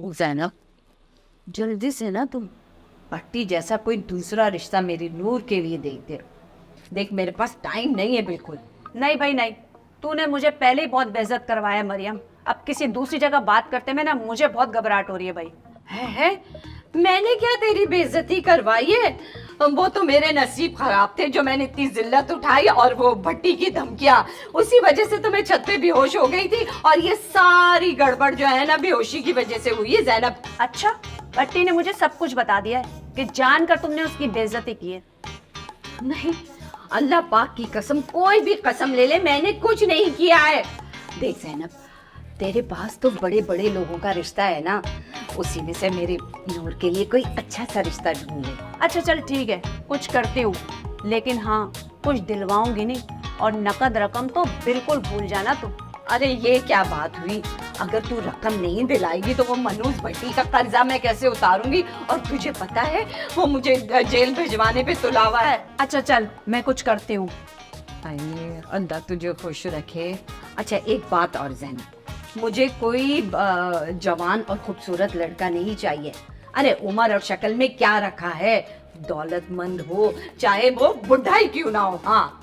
जैनब, जल्दी से ना तुम पट्टी जैसा कोई दूसरा रिश्ता मेरी नूर के लिए देख दे। देख मेरे पास टाइम नहीं है बिल्कुल। नहीं भाई नहीं, तूने मुझे पहले ही बहुत बेइज्जत करवाया मरियम। अब किसी दूसरी जगह बात करते में ना मुझे बहुत घबराहट हो रही है भाई। है? मैंने क्या तेरी बेइज्जती करवाई है? वो तो मेरे नसीब खराब थे जो मैंने इतनी जिल्लत उठाई, और वो भट्टी की धमकियां, उसी वजह से तो मैं छत पे बेहोश हो गई थी। और ये सारी गड़बड़ जो है ना बेहोशी की वजह से हुई है जैनब। अच्छा, भट्टी ने मुझे सब कुछ बता दिया है कि जानकर तुमने उसकी बेइज्जती की है। नहीं, अल्लाह पाक की कसम, कोई भी कसम ले ले, मैंने कुछ नहीं किया है। देख जैनब, तेरे पास तो बड़े बड़े लोगों का रिश्ता है ना, उसी में से मेरे नूर के लिए कोई अच्छा सा रिश्ता ढूंढ ले। अच्छा चल ठीक है, कुछ करती हूँ, लेकिन हाँ कुछ दिलवाऊंगी नहीं, और नकद रकम तो बिल्कुल भूल जाना तुम। अरे ये क्या बात हुई? अगर तू रकम नहीं दिलाएगी तो वो मनोज भट्टी का कर्जा मैं कैसे उतारूंगी? और तुझे पता है वो मुझे जेल भिजवाने पे तुला हुआ है। अच्छा चल, मैं कुछ करती हूँ। अल्लाह तुझे खुश रखे। अच्छा एक बात और जैनब, मुझे कोई जवान और खूबसूरत लड़का नहीं चाहिए। अरे उम्र और शक्ल में क्या रखा है, दौलतमंद हो, चाहे वो बुढ़ा ही क्यों ना हो। हाँ।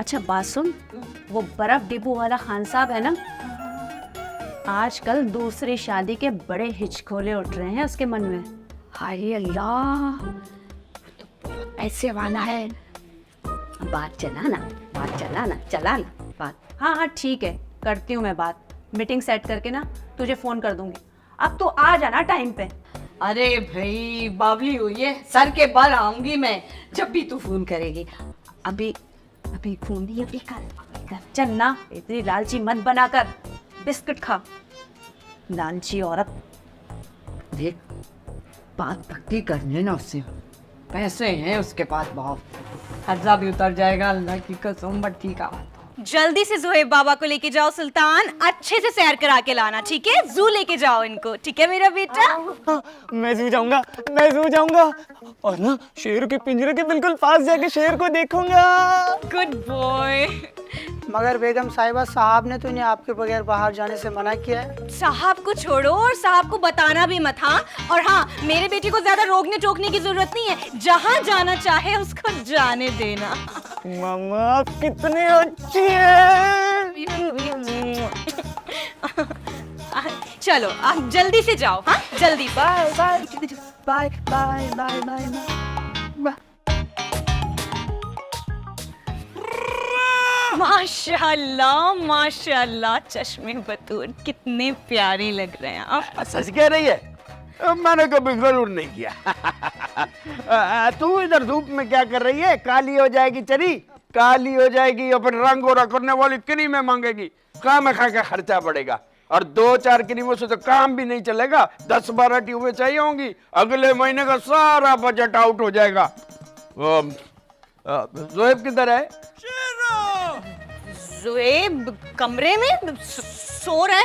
अच्छा बात सुन, वो बर्फ डिपो वाला खान साहब है ना, आजकल दूसरी शादी के बड़े हिचकोले उठ रहे हैं उसके मन में। हाय अल्लाह, तो बहुत पैसे वाला है। बात चलाना बात। हाँ हाँ ठीक है, करती हूँ मैं बात, मीटिंग सेट करके ना तुझे फोन कर दूंगी। अब तो आ जाना टाइम पे। अरे भाई बावली हुई है, सर के बल आऊंगी मैं जब भी तू फोन करेगी। अभी फोन नहीं, अभी कर। चल ना, इतनी लालची मत बनाकर, बिस्किट खा, लालची औरत। देख, बात पक्की करने ना उससे, पैसे हैं उसके पास बहुत, कर्जा भी उतर जाएगा अल्लाह की कसम। भट्टी का जल्दी से जोहेब बाबा को लेके जाओ सुल्तान, अच्छे से सैर करा के लाना, ठीक है? जू लेके जाओ इनको, ठीक है मेरा बेटा? मैं जू जाऊंगा और ना शेर के पिंजरे के बिल्कुल पास जाके शेर को देखूंगा। Good boy. मगर बेगम साहिबा, साहब ने तो इन्हें आपके बगैर बाहर जाने से मना किया है। साहब को छोड़ो और साहब को बताना भी मत। हाँ, और हाँ, मेरे बेटे को ज्यादा रोकने टोकने की जरूरत नहीं है, जहाँ जाना चाहे उसको जाने देना। मामा कितनी अच्छी है। चलो आप जल्दी से जाओ। हाँ जल्दी। Bye bye bye bye bye bye bye. माशाल्लाह माशाल्लाह, चश्मे बतूर कितने प्यारे लग रहे हैं आप। सच कह रही है? मैंने कभी गलूर नहीं किया। तू इधर धूप में क्या कर रही है? काली हो जाएगी चरी, काली हो जाएगी और फिर रंग गोरा करने वाली क्रीमें मांगेगी, काम खा का खर्चा बढ़ेगा, और 2-4 क्रीमों से तो काम भी नहीं चलेगा। 10-12 ट्यूबें चाहिए होंगी, अगले महीने का सारा बजट आउट हो जाएगा। जोएब किधर है? जोएब कमरे में सो रहा है।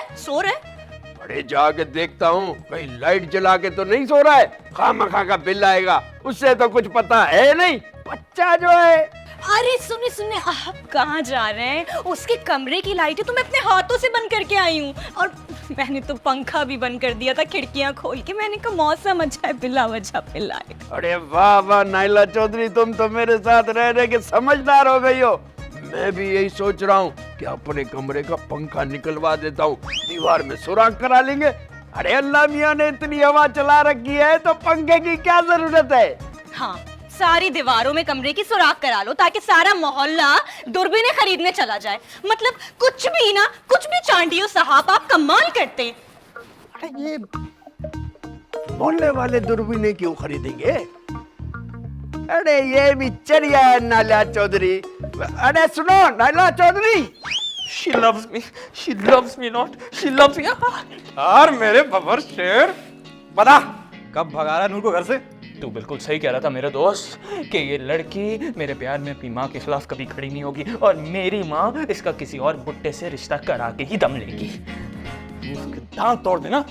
अरे जाके देखता हूँ, कहीं लाइट जला के तो नहीं सो रहा है, खामखा का बिल आएगा, उससे तो कुछ पता है नहीं। बच्चा जो है। अरे सुनिए, आप कहाँ जा रहे हैं? उसके कमरे की लाइटें तो मैं अपने हाथों से बंद करके आई हूँ, और मैंने तो पंखा भी बंद कर दिया था, खिड़कियाँ खोल के। मैंने कहा मौसम अच्छा है, बिला वजह पिलाए। अरे वाह वाह नाइला चौधरी, तुम तो मेरे साथ रह रहे के समझदार हो गई हो। मैं भी यही सोच रहा हूँ कि अपने कमरे का पंखा निकलवा देता हूँ, दीवार में सुराख करा लेंगे। अरे अल्लाह मियाँ ने इतनी हवा चला रखी है तो पंखे की क्या जरूरत है? हाँ, सारी दीवारों में कमरे की सुराख करा लो ताकि सारा मोहल्ला दूरबीनें खरीदने चला जाए। मतलब कुछ भी चांडियो साहब, आप कमाल करते। अरे ये मोहल्ले वाले दूरबीनें क्यों खरीदेंगे? अरे ये भी चढ़िया है नाइला चौधरी। अरे सुनो Naila Chaudhary, She loves me not, she loves me। यार मेरे बबर शेर, बता कब भगा रहा नूर को घर से? तू बिल्कुल सही कह रहा था मेरे दोस्त कि ये लड़की मेरे प्यार में अपनी माँ के खिलाफ कभी खड़ी नहीं होगी, और मेरी माँ इसका किसी और बुट्टे से रिश्ता करा के ही दम लेगी। उसके दांत तोड़ देना।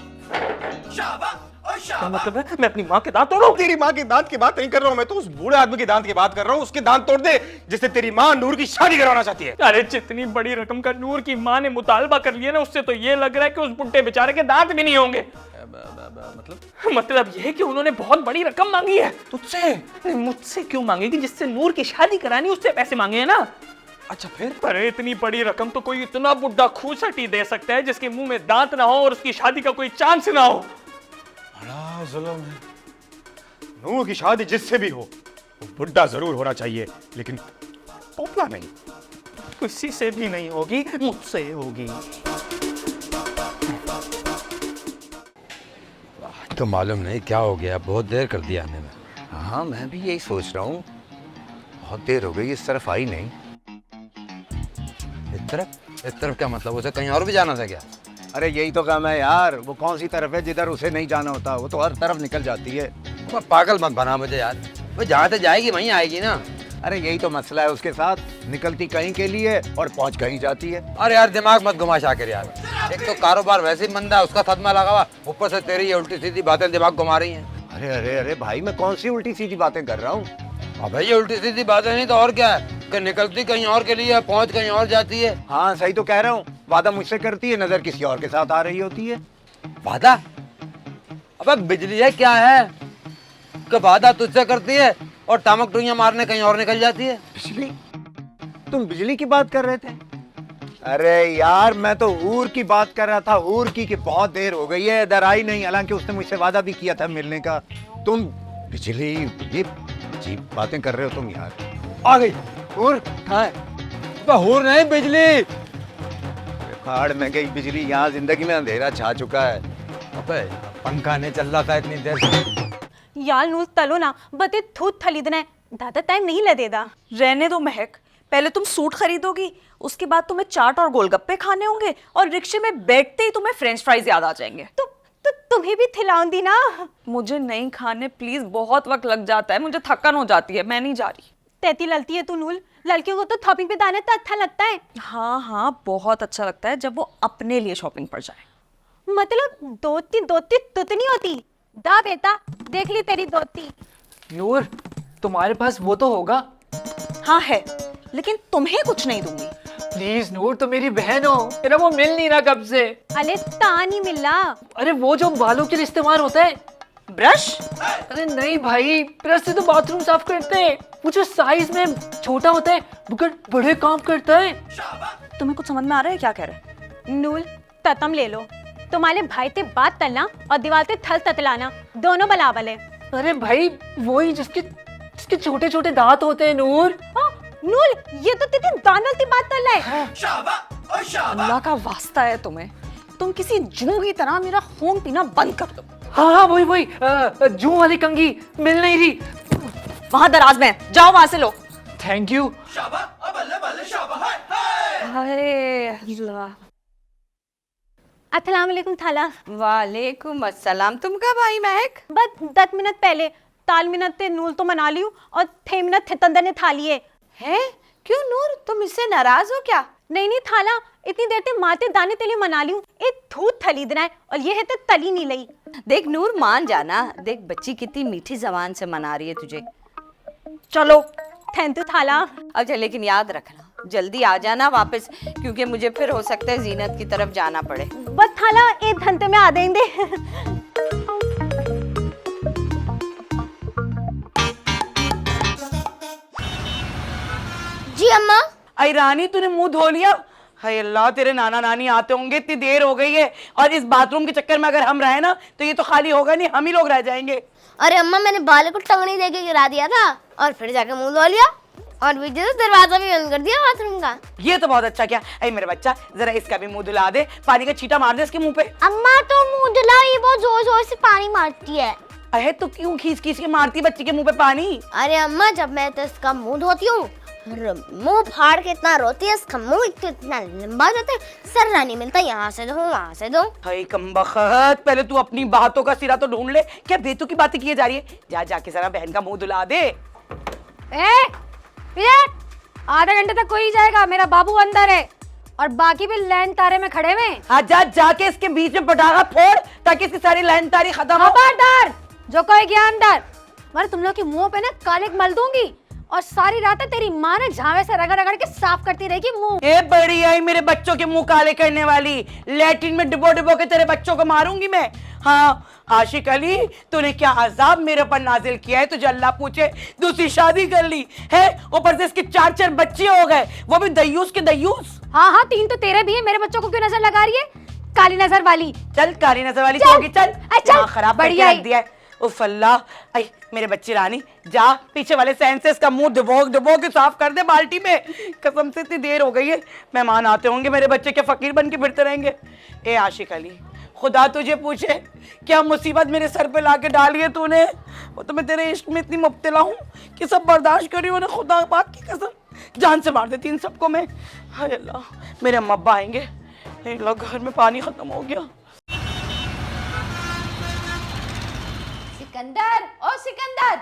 शाबाश, क्या मतलब है? मैं अपनी माँ के दांत तोड़ूं? तेरी माँ के दांत की बात नहीं कर रहा हूँ, मैं तो उस बूढ़े आदमी के दांत की बात कर रहा हूँ। उसके दांत तोड़ दे जिससे तेरी माँ नूर की शादी करवाना चाहती है। अरे जितनी बड़ी रकम का नूर की माँ ने मुतालबा कर लिया ना, उससे तो ये लग रहा है कि उस बुढ़े बेचारे के दांत भी नहीं होंगे। मतलब ये कि उन्होंने बहुत बड़ी रकम मांगी है तुझसे। अरे मुझसे क्यों मांगेगी? जिससे नूर की शादी करानी उससे पैसे मांगे हैं ना। अच्छा फिर? अरे इतनी बड़ी रकम तो कोई इतना बुढ़ा खूसटी दे सकता है जिसके मुंह में दांत ना हो और उसकी शादी का कोई चांस ना हो। बड़ा जुल्म है। नूर की शादी जिससे भी हो वो बुढ़ा जरूर होना चाहिए, लेकिन पोपला नहीं। किसी से भी नहीं होगी, मुझसे होगी। तो मालूम नहीं क्या हो गया, बहुत देर कर दिया आने में। हाँ मैं भी यही सोच रहा हूँ, बहुत देर हो गई इस तरफ आई नहीं। इस तरफ क्या मतलब? उसे कहीं और भी जाना था क्या? अरे यही तो काम है यार, वो कौन सी तरफ है जिधर उसे नहीं जाना होता, वो तो हर तरफ निकल जाती है। वो पागल मत बना मुझे यार, वो जहाँ से जाएगी वहीं आएगी ना। अरे यही तो मसला है उसके साथ, निकलती कहीं के लिए और पहुंच कहीं जाती है। अरे यार दिमाग मत घुमा शाकिर यार, एक तो कारोबार वैसे ही मंदा है, उसका सदमा लगा हुआ, ऊपर से तेरी ये उल्टी सीधी बातें दिमाग घुमा रही हैं। अरे अरे अरे भाई, मैं कौन सी उल्टी सीधी बातें कर रहा हूँ? अबे ये उल्टी सीधी बातें नहीं तो और क्या है कि निकलती कहीं और के लिए, पहुंच कहीं और जाती है। हाँ सही तो कह रहा हूँ, वादा मुझसे करती है, नजर किसी और के साथ आ रही होती है। वादा? अबे बिजली है क्या है कि वादा तुझसे करती है और टामक टुइयां मारने कहीं और निकल जाती है। बिजली? तुम बिजली की बात कर रहे थे? अरे यार मैं तो ऊर की बात कर रहा था, ऊर की बहुत देर हो गई है, इधर आई नहीं, हालांकि उसने मुझसे वादा भी किया था मिलने का। तुम बिजली, ये अजीब बातें कर रहे हो तुम यार। आ गई ऊर कहाँ है? बहूर नहीं बिजली। पहाड़ में गई बिजली, यहाँ जिंदगी में अंधेरा छा चुका है। अबे पंखा नहीं चल रहा था इतनी देर से। यार नूर तलो ना, बते थूत खरीदना है, ज्यादा टाइम नहीं लगेगा। रहने दो महक, पहले तुम सूट खरीदोगी, उसके बाद तुम्हें चाट और गोलगप्पे खाने होंगे और रिक्शे में बैठते ही तुम्हें फ्रेंच फ्राइज याद आ जाएंगे। तो तुम्हें भी खिलाऊंगी ना। मुझे नहीं खाने प्लीज, बहुत वक्त लग जाता है, मुझे थकन हो जाती है, मैं नहीं जा रही। तैती ललती है तू नूल, लड़कियों को तो शॉपिंग पे जाना तो अच्छा लगता है। हाँ हाँ बहुत अच्छा लगता है जब वो अपने लिए शॉपिंग पर जाए। मतलब दोती दोती तुतनी होती। दा बेटा देख ली तेरी दोती। नूर तुम्हारे पास वो तो होगा। हाँ है, लेकिन तुम्हें कुछ नहीं दूंगी। प्लीज नूर, तो मेरी बहन हो, मेरा वो मिल नहीं रहा कब से। अरे ता नहीं मिल रहा। अरे वो जो बालों के लिए इस्तेमाल होता है, ब्रश? अरे नहीं भाई, ब्रश से तो बाथरूम साफ करते हैं, वो जो साइज में छोटा होता है मगर बड़े काम करता है। तुम्हें कुछ समझ में आ रहा है क्या कह रहे? नूल ततम ले लो, तुम्हारे भाई से बात करना और दीवार पे थल ततलाना दोनों बराबर है। अरे भाई वही जिसके छोटे छोटे दांत होते हैं नूर। नूल ये तो तेरी दानल की बात कर रहा है। अल्लाह का वास्ता है तुम्हें, तुम किसी जू की तरह मेरा खून पीना बंद कर दो। हाँ वही जू वाली कंघी मिल नहीं रही। वहां दराज में, जाओ वहां से लो। Thank you. अस्सलाम वालेकुम थाला। वालेकुम अस्सलाम। तुम कब आई महक? बस 10 मिनट पहले। ताल मिनट ते नूल तो मना लियो और 6 मिनट थे तंदर ने था लिए। है क्यों नूर, तुम इससे नाराज हो क्या? नहीं थाला, इतनी देर ते माते दाने तेली मना लियो, एक थूत थली देना है और ये है ते तली नहीं लई। देख नूर मान जाना, देख बच्ची कितनी मीठी जबान से मना रही है तुझे। चलो थैंक यू थाला। अच्छा लेकिन याद रखना जल्दी आ जाना वापस, क्योंकि मुझे फिर हो सकता है जीनत की तरफ जाना पड़े। बस थाला 1 घंटे में आ देंगे। जी अम्मा। आई रानी तूने मुंह धो लिया? हाय अल्लाह, तेरे नाना नानी आते होंगे, इतनी देर हो गई है, और इस बाथरूम के चक्कर में अगर हम रहे ना तो ये तो खाली होगा नहीं, हम ही लोग रह जाएंगे। अरे अम्मा मैंने बाले को टंगनी देके गिरा दिया था और फिर जाके मुंह धो लिया और बीच से दरवाजा भी बंद कर दिया बाथरूम का। ये तो बहुत अच्छा किया। अरे मेरे बच्चा जरा इसका भी मुंह धुला दे, पानी का छींटा मार दे इसके मुंह पे। अम्मा तो मुंह धुला, ये बहुत जोर जोर से पानी मारती है। अरे तो क्यों खींच खींच के मारती है बच्ची के मुंह पे पानी? अरे अम्मा जब मैं तो इसका मुंह धोती हूँ, मुंह फाड़ के इतना रोती है, इसका मुंह इतना लंबा जाता है, सर्रा नहीं मिलता, यहाँ से दो वहाँ से दो। हाय कमबख्त, पहले तू अपनी बातों का सिरा तो ढूंढ ले, क्या बेतु की बातें किए जा रही है। जा जाके जरा बहन का मुंह धुला दे। आधे घंटे तक कोई जाएगा, मेरा बाबू अंदर है और बाकी भी लैंड तारे में खड़े हुए। आजा जाके इसके बीच में पटाखा फोड़ ताकि इसकी सारी लाइन तारी खत्म हो। खबरदार जो कोई गया अंदर, वरना तुम लोग के मुंह पे ना काले मल दूंगी और सारी रात तेरी माँ ने झावे से रगड़ रगड़ के साफ करती रहेगी मुंह। ए बड़ी आई मेरे बच्चों के मुंह काले करने वाली, लैट्रिन में डिबो डिबो के तेरे बच्चों को मारूंगी मैं। हाँ आशिक अली, तूने क्या अजाब मेरे पर नाजिल किया है, तुझे अल्लाह पूछे दूसरी शादी कर ली है, ऊपर से इसके 4-4 बच्चे हो गए, वो भी दयूस के दयूस। हाँ 3 तो तेरे भी है, मेरे बच्चों को क्यों नजर लगा रही है काली नजर वाली? चल काली नजर वाली चल, होगी, चल चल, दिमाग खराब करके बढ़िया रख दिया है। उफ अल्लाह, आई मेरे बच्ची रानी, जा पीछे वाले सेंसेस का मुंह डुबो के साफ कर दे बाल्टी में। कसम से इतनी देर हो गई है, मेहमान आते होंगे, मेरे बच्चे के फकीर बन के फिरते रहेंगे। ए आशिक अली, खुदा तुझे पूछे क्या मुसीबत मेरे सर पे लाके डाली है तूने। वो तो मैं तेरे इश्क में इतनी मुब्तला हूँ कि सब बर्दाश्त करी हूँ, खुदा पाक की कसम जान से मार देती इन सबको मैं। हाय अल्लाह, मेरे अम्मा अब्बा आएंगे, लोग घर में पानी खत्म हो गया। सिकंदर, ओ सिकंदर,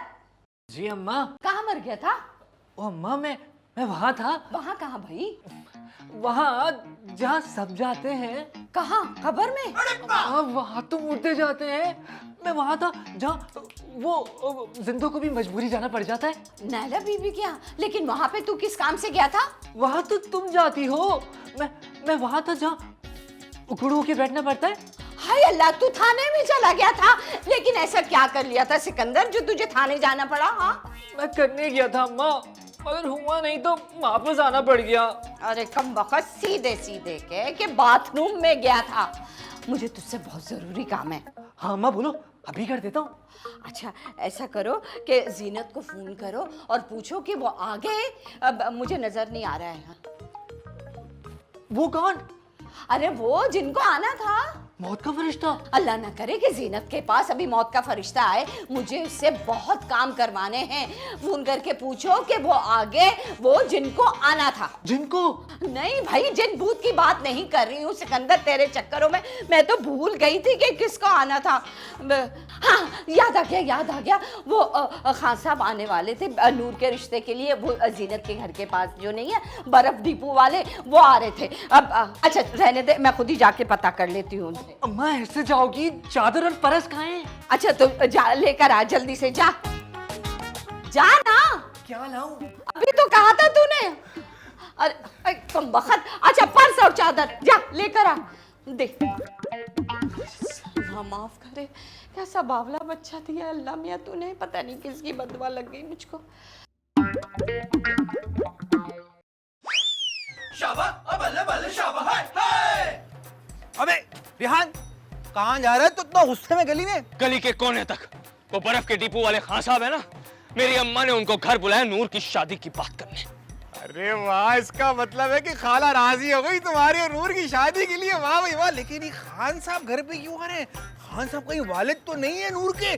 जी अम्मा। कहाँ मर गया था? ओ अम्मा मैं वहां था। वहाँ कहाँ भाई? वहाँ जहाँ सब जाते हैं। कहाँ? कब्र में? हाँ वहाँ तो मुर्दे जाते हैं, मैं वहाँ था जहाँ वो जिंदों को भी मजबूरी जाना पड़ जाता है। नैला बीबी क्या? लेकिन वहाँ पे तू किस काम से गया था? वहाँ तो तुम जाती हो, मैं वहाँ था जहाँ उखड़ होके बैठना पड़ता है। हाय अल्लाह, तू थाने में चला गया था, लेकिन ऐसा क्या कर लिया था सिकंदर जो तुझे थाने जाना पड़ा? हाँ मैं करने गया था अम्मा, अगर हुआ नहीं तो वापस आना पड़ गया। अरे कम वक्त सीधे सीधे के बाथरूम में गया था। मुझे तुझसे बहुत जरूरी काम है। हाँ अम्मा बोलो, अभी कर देता हूँ। अच्छा ऐसा करो कि जीनत को फोन करो और पूछो कि वो आ गए, अब मुझे नजर नहीं आ रहा है। वो कौन? अरे वो जिनको आना था। मौत का फरिश्ता? अल्लाह ना करे कि जीनत के पास अभी मौत का फरिश्ता आए, मुझे उससे बहुत काम करवाने हैं। फोन करके पूछो कि वो आगे, वो जिनको आना था। जिनको? नहीं भाई, जिन भूत की बात नहीं कर रही हूँ सिकंदर, तेरे चक्करों में मैं तो भूल गई थी कि किसको आना था। हाँ याद आ गया, वो खान साहब आने वाले थे नूर के रिश्ते के लिए। वो जीनत के घर के पास जो नहीं है बर्फ डिपो वाले, वो आ रहे थे। अब अच्छा रहने दे, मैं खुद ही जाके पता कर लेती हूँ। अम्मा ऐसे जाओगी, चादर और परस कहाँ हैं? अच्छा तो जा लेकर आ, जल्दी से जा ना। क्या लाऊं? अभी तो कहा था तूने। अरे तुम बखत। अच्छा पर्स और चादर जा लेकर आ, दे। अल्लाह माफ करे, कैसा बावला बच्चा दिया अल्लाह मियां तूने, पता नहीं किसकी बदवा लग गई मुझको। अबे रिहान, कहाँ जा रहा है तू इतना गुस्से में गली में? गली के कोने तक। वो बर्फ के डिपो वाले खान साहब है ना, मेरी अम्मा ने उनको घर बुलाया नूर की शादी की बात करने। अरे वाह, इसका मतलब है कि खाला राजी हो गई तुम्हारी और नूर की शादी के लिए। वाह भाई वाह। लेकिन ये खान साहब घर पे क्यों आ रहे हैं? खान साहब कहीं वालिद तो नहीं है नूर के?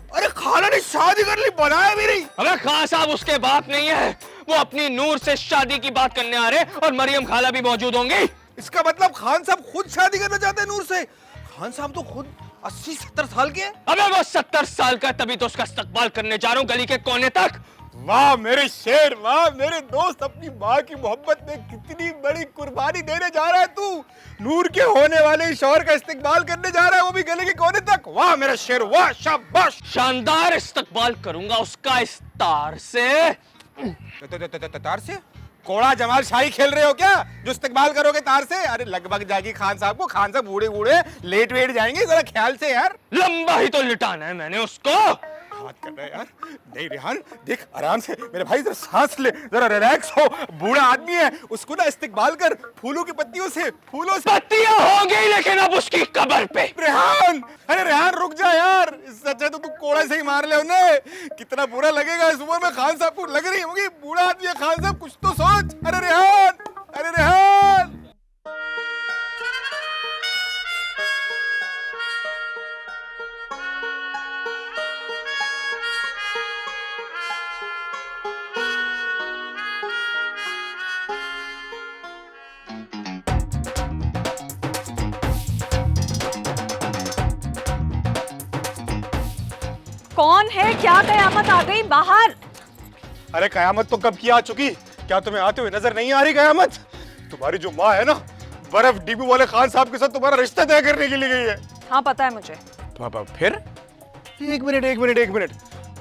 अरे खाला ने शादी कर ली, बनाया भी नहीं। अबे खान साहब उसके बाप नहीं है, वो अपनी नूर से शादी की बात करने आ रहे और मरियम खाला भी मौजूद होंगी। इसका मतलब खान साहब खुद शादी करना चाहते हैं नूर से? खान साहब तो खुद 80-70 साल के हैं। अबे वो 70 साल का, तभी तो उसका इस्तकबाल करने जा रहा हूँ गली के कोने तक। वाह मेरे शेर, वाह मेरे दोस्त, अपनी माँ की मोहब्बत में कितनी बड़ी कुर्बानी देने जा रहा है तू। नूर के होने वाले शौहर का इस्तकबाल करने जा रहा है, वो भी गले के कोने तक। वाह मेरा शेर, वाह शाबाश। शानदार इस्तकबाल करूंगा उसका इस तार से। तार से? कोड़ा जमाल शाही खेल रहे हो क्या जो इस्तकबाल करोगे तार से? अरे लगभग जाएगी खान साहब को, खान साहब बूढ़े बूढ़े लेट वेट जाएंगे, जरा ख्याल से यार। लंबा ही तो लिटाना है मैंने उसको। बात कर रहा है यार। नहीं रेहान देख, आराम से मेरे भाई, जरा सांस ले, जरा रिलैक्स हो। बूढ़ा आदमी है, उसको ना इस्तकबाल कर फूलों की पत्तियों से। फूलों से पत्तियां हो गई, लेकिन अब उसकी कब्र पे। रेहान, अरे रेहान रुक जा यार, इससे अच्छा तो तू कोड़े से ही मार ले उन्हें। कितना बुरा लगेगा इस उम्र में। खान साहब को लग रही होगी बूढ़ा आदमी है खान साहब, कुछ तो सोच। अरे रेहान, अरे रेहान। कौन है? क्या कयामत आ गई बाहर? अरे कयामत तो कब की आ चुकी, क्या तुम्हें आते हुए नजर नहीं आ रही कयामत? तुम्हारी जो माँ है ना, बर्फ डिब्बू वाले खान साहब के साथ तुम्हारा रिश्ता तय करने के लिए गई है। हाँ पता है मुझे। पापा फिर? एक मिनट,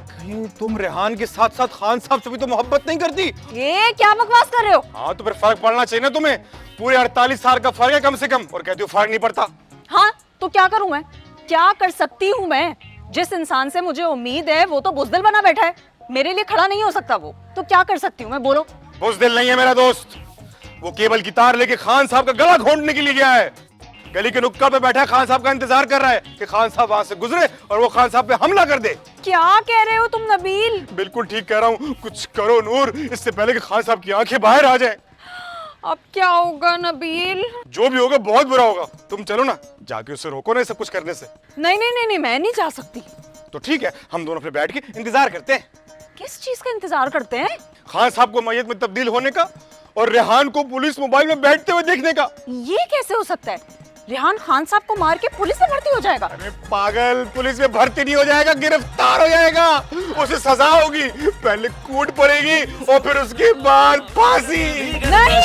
कहीं तुम रेहान के साथ साथ खान साहब से भी तो मोहब्बत नहीं करती? ये क्या बकवास कर रहे हो? हाँ तो फिर फर्क पड़ना चाहिए ना तुम्हें। पूरे 48 साल का फर्क है कम से कम, और कहती हो फर्क नहीं पड़ता। हाँ तो क्या करूं मैं? क्या कर सकती हूँ मैं? जिस इंसान से मुझे उम्मीद है वो तो बुज़दिल बना बैठा है, मेरे लिए खड़ा नहीं हो सकता वो। तो क्या कर सकती हूँ मैं, बोलो? बुज़दिल नहीं है मेरा दोस्त, वो केबल की तार लेके खान साहब का गला घोंटने के लिए गया है। गली के नुक्कड़ पे बैठा खान साहब का इंतजार कर रहा है कि खान साहब वहां से गुजरे और वो खान साहब पे हमला कर दे। क्या कह रहे हो तुम नबील? बिल्कुल ठीक कह रहा हूँ, कुछ करो नूर, इससे पहले कि खान साहब की आंखें बाहर आ जाए। अब क्या होगा नबील? जो भी होगा बहुत बुरा होगा। तुम चलो ना, जाके उसे रोको ना सब कुछ करने से। नहीं, मैं नहीं जा सकती। तो ठीक है, हम दोनों फिर बैठ के इंतजार करते हैं। किस चीज का इंतजार करते हैं? खान साहब को मैयत में तब्दील होने का और रेहान को पुलिस मोबाइल में बैठते हुए देखने का। ये कैसे हो सकता है? रेहान खान साहब को मार के पुलिस में भर्ती हो जाएगा? अरे पागल, पुलिस में भर्ती नहीं हो जाएगा, गिरफ्तार हो जाएगा। उसे सजा होगी, पहले कूट पड़ेगी और फिर उसके बाद फांसी। नहीं